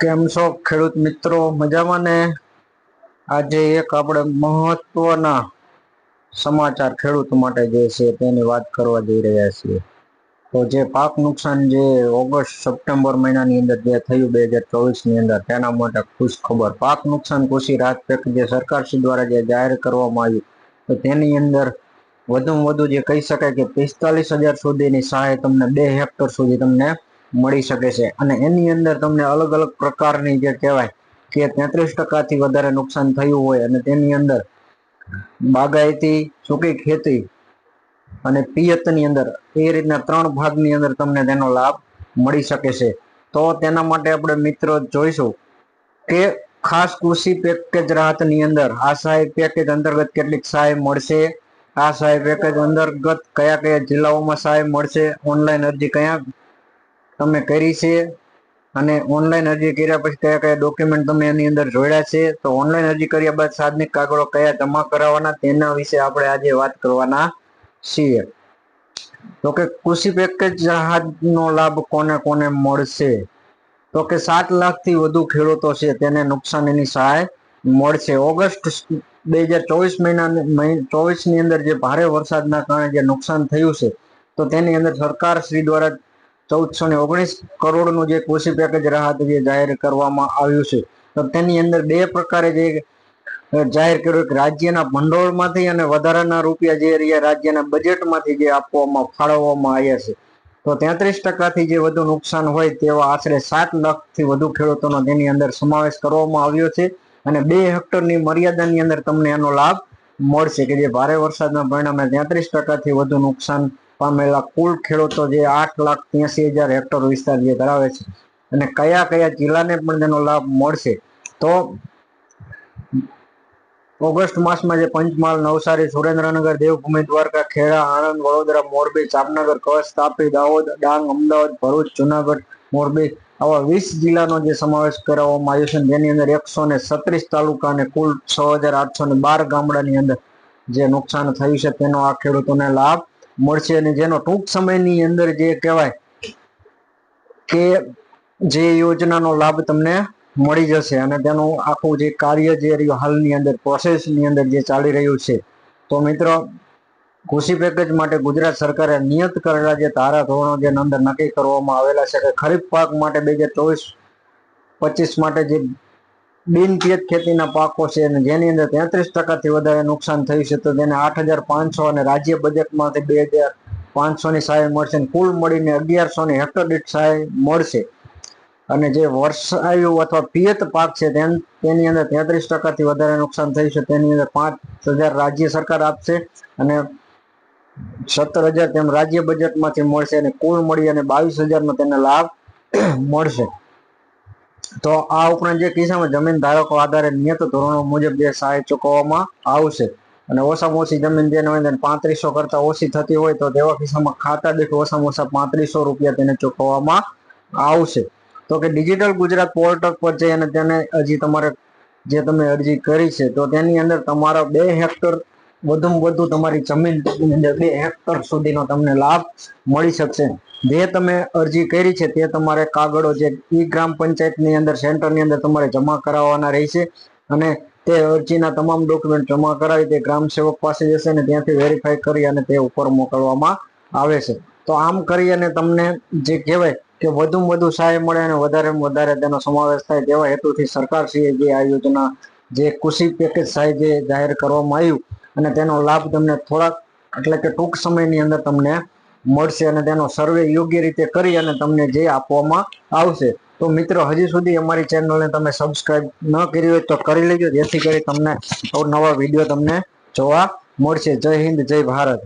કેમ છો ખેડૂત મિત્રો? મજામાં ને? આજે એક આપણે મહત્વના સમાચાર ખેડૂત માટે જે છે તેની વાત કરવા જઈ રહ્યા છીએ. તો જે પાક નુકસાન જે ઓગસ્ટ સપ્ટેમ્બર મહિનાની અંદર જે થયું 2024 ની અંદર, તેના માટે ખુશ ખબર. પાક નુકસાન કૃષિ રાહત પેકેજ જે સરકારશ્રી દ્વારા જે જાહેર કરવામાં આવ્યું, તો તેની અંદર વધુમાં વધુ જે કહી શકાય કે 45,000 સુધીની સહાય તમને 2 હેક્ટર સુધી તમને મળી શકે છે. અને એની અંદર તમને અલગ અલગ પ્રકારની જે કહેવાય કે 33% થી વધારે નુકસાન થયું હોય અને તેની અંદર બાગાયતી, સૂકી ખેતી અને પિયતની અંદર એ રીતના 3 ભાગની અંદર તમને તેનો લાભ મળી શકે છે. તો તેના માટે આપણે મિત્રો જોઈશું કે ખાસ કૃષિ પેકેજ રાહતની અંદર આ સહાય પેકેજ અંતર્ગત કેટલીક સહાય મળશે, આ સહાય પેકેજ અંતર્ગત કયા કયા જિલ્લાઓમાં સહાય મળશે, ઓનલાઈન અરજી કયા તમે કરી છે અને ઓનલાઈન અરજી કર્યા પછી કયા કયા ડોક્યુમેન્ટ તમે એની અંદર જોડ્યા છે, તો ઓનલાઈન અરજી કર્યા બાદ સાધનિક કાગળો કયા જમા કરાવવાના, તેના વિશે આપણે આજે વાત કરવાના છીએ. તો કે કૃષિ પેકેજ રાહતનો લાભ કોને કોને મળશે? તો કે 7 લાખથી વધુ ખેડૂતો છે તેને નુકસાનીની સહાય મળશે. ઓગસ્ટ 2024 ની અંદર જે ભારે વરસાદના કારણે જે નુકસાન થયું છે, તો તેની અંદર સરકાર શ્રી દ્વારા 1419 કરોડનું જે કૃષિ પેકેજ રાહત જે જાહેર કરવામાં આવ્યું છે, તો તેની અંદર 2 પ્રકારે જે જાહેર કર્યું કે રાજ્યના ભંડોળમાંથી અને વધારાના રૂપિયા જે રહ્યા રાજ્યના બજેટમાંથી જે આપવામાં ફાળવવામાં આવ્યા છે. તો 33% થી જે વધુ નુકસાન હોય તેવા આશરે 7 લાખથી વધુ ખેડૂતોનો તેની અંદર સમાવેશ કરવામાં આવ્યો છે. અને 2 હેક્ટરની મર્યાદાની અંદર તમને એનો લાભ મળશે કે જે ભારે વરસાદના પરિણામે 33% થી વધુ નુકસાન પામેલા કુલ ખેડૂતો જે 8,83,000 હેક્ટર વિસ્તાર જે ધરાવે છે. અને કયા કયા જિલ્લાને પણ તેનો લાભ મળશે? તો ઓગસ્ટ માસમાં જે પંચમહાલ, નવસારી, સુરેન્દ્રનગર, દેવભૂમિ, દ્વારકા, ખેડા, આણંદ, વડોદરા, મોરબી, જામનગર, કચ્છ, તાપી, દાહોદ, ડાંગ, અમદાવાદ, ભરૂચ, જુનાગઢ, મોરબી આવા 20 જિલ્લાનો જે સમાવેશ કરવામાં આવ્યો છે. જેની અંદર 136 તાલુકા અને કુલ 6,812 ગામડાની અંદર જે નુકસાન થયું છે તેનો આ ખેડૂતોને લાભ મળશે. અને જેનો ટૂંક સમયની અંદર જે કહેવાય કે જે યોજનાનો લાભ તમને મળી જશે અને તેનું આખું જે કાર્ય જે રહ્યું હાલની અંદર પ્રોસેસની અંદર જે ચાલી રહ્યું છે. તો મિત્રો, કૃષિ પેકેજ માટે ગુજરાત સરકારે નિયત કરેલા જે ધારાધોરણો જે અંદર નક્કી કરવામાં આવેલા છે કે ખરીફ પાક માટે 2024-25 માટે જે બિનપિયત ખેતીના પાકો છે અને જેની અંદર 33% થી વધારે નુકસાન થયું છે, તો તેને 8,500 અને રાજ્ય બજેટમાંથી 2,500 ની સહાય મળશે. કુલ મળીને 1,100 હેક્ટર દીઠ સહાય મળશે. અને જે વર્ષાયુ અથવા પિયત પાક છે તેની અંદર 33% થી વધારે નુકસાન થયું છે, તેની અંદર 5,000 રાજ્ય સરકાર આપશે અને 17,000 તેમ રાજ્ય બજેટમાંથી મળશે. અને કુલ મળી અને 22,000 નો તેને લાભ મળશે. તો આ ઉપરાંત જે કિસ્સામાં જમીન ધારકો આધારે નિયત ધોરણો મુજબ જે સહાય ચૂકવવામાં આવશે. અને ઓછામાં ઓછી જમીન જેને હોય 3500 કરતા ઓછી થતી હોય તો તેવા કિસ્સામાં ખાતા દીઠ ઓછામાં ઓછા 3500 રૂપિયા તેને ચૂકવવામાં આવશે. તો કે ડિજિટલ ગુજરાત પોર્ટલ પર જઈ અને તેને હજી તમારે જે તમે અરજી કરી છે, તો તેની અંદર તમારા 2 હેક્ટર વધુમાં વધુ તમારી જમીનની અંદર 2 હેક્ટર સુધીનો તમને લાભ મળી શકશે. જે તમે અરજી કરી છે તે તમારે કાગળો જે ગ્રામ પંચાયતની અંદર સેન્ટરની અંદર તમારે જમા કરાવવાના રહેશે. અને તે અરજીના તમામ ડોક્યુમેન્ટ જમા કરાવી તે ગ્રામ સેવક પાસે જશે અને ત્યાંથી વેરીફાઈ કરી અને તે ઉપર મોકલવામાં આવે છે. તો આમ કરી અને તમને જે કહેવાય કે વધુમાં વધુ સહાય મળે અને વધારેમાં વધારે તેનો સમાવેશ થાય તેવા હેતુથી સરકારશ્રીએ જે આ યોજના જે કૃષિ પેકેજ સહાય જે જાહેર કરવામાં આવ્યું અને તેનો લાભ તમને થોડાક એટલે કે ટૂંક સમયની અંદર તમને મળશે અને તેનો સર્વે યોગ્ય રીતે કરી અને તમને જે આપવામાં આવશે. તો મિત્રો, હજી સુધી અમારી ચેનલને તમે સબસ્ક્રાઇબ ન કરી હોય તો કરી લેજો, જેથી કરી તમને નવા વિડીયો તમને જોવા મળશે. જય હિન્દ, જય ભારત.